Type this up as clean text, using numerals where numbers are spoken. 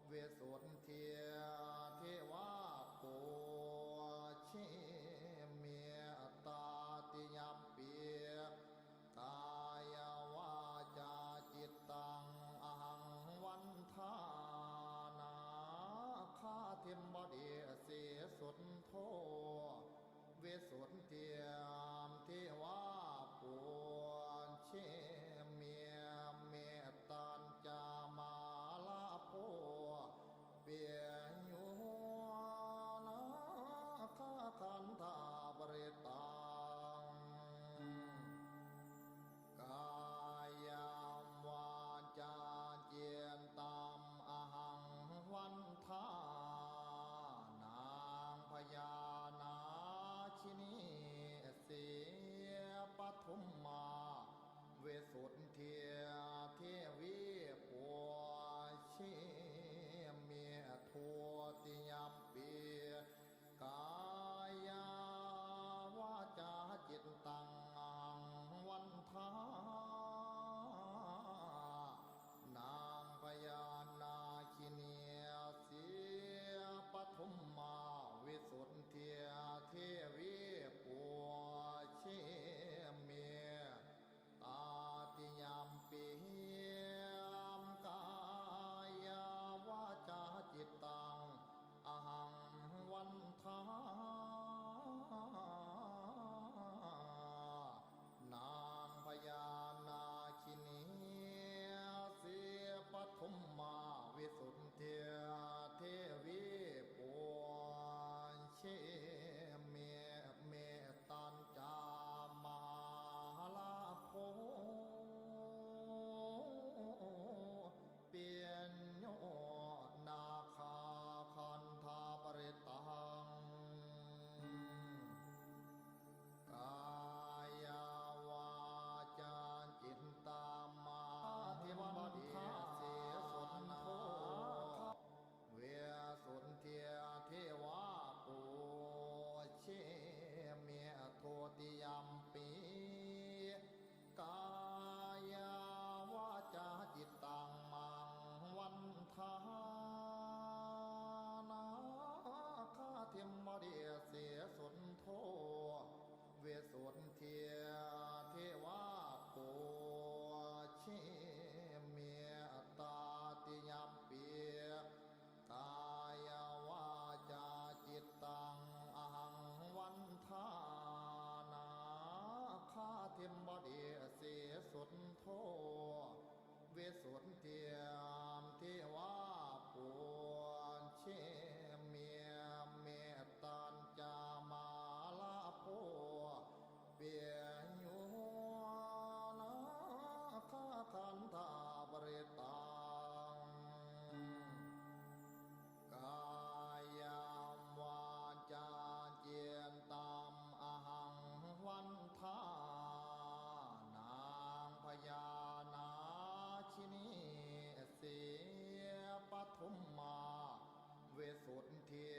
เวสสุนเทียเทวาปุชิเมตตาติยัมปีกายวาจาจิตตังอหังวันทานาคาเทมบดีเสสุนโทเวสสุนเทียมเทวาปุชิเมเมตตัญจามาลาโภเปียโยนาคาคันธาบริตังกายามวาจาเจียนตามอหังวันทานางพญานาชินีเสียปทุมมาเวสสุนเทียเทวีปัวชิเมียทัวติยัมปีกายาวาจาจิตตังวันทานางพญานาคิเนียเสียปทุมมาวิสุทธิเทียเทวีปัวชิเมียตาติยัมปีมกายาวาจาจิตตังอหังวันทานางพญานาคินีเสียปทุมมาวิสุทธิเทียเทวีปัวชิเมเมตัญจามาลาโภเปียโยนาคาคันธาปริตังกายาวาจาจิตตามาทิวันเทียเสสุนโทเวสุนเทียเทวาปุชิเมียโทติยัมปีกายาวาจาจิตตังมังวันทานาคาเทมบดีเสสุนโทเวสสุนเทียเทวาปุชิเมียตาติยัมปีกายวาจาจิตตังอหังวันทานาคาเทมบดีเสสุนโทเวสสุนเทียมเทวาปุชิเมียเมตตัญจามาลาโภเปียโยนาคาคันธาบริตังกายามวาจาเจียนตามอหังวันทานางพญานาชินีเสียปทุมมาเวสสุนเที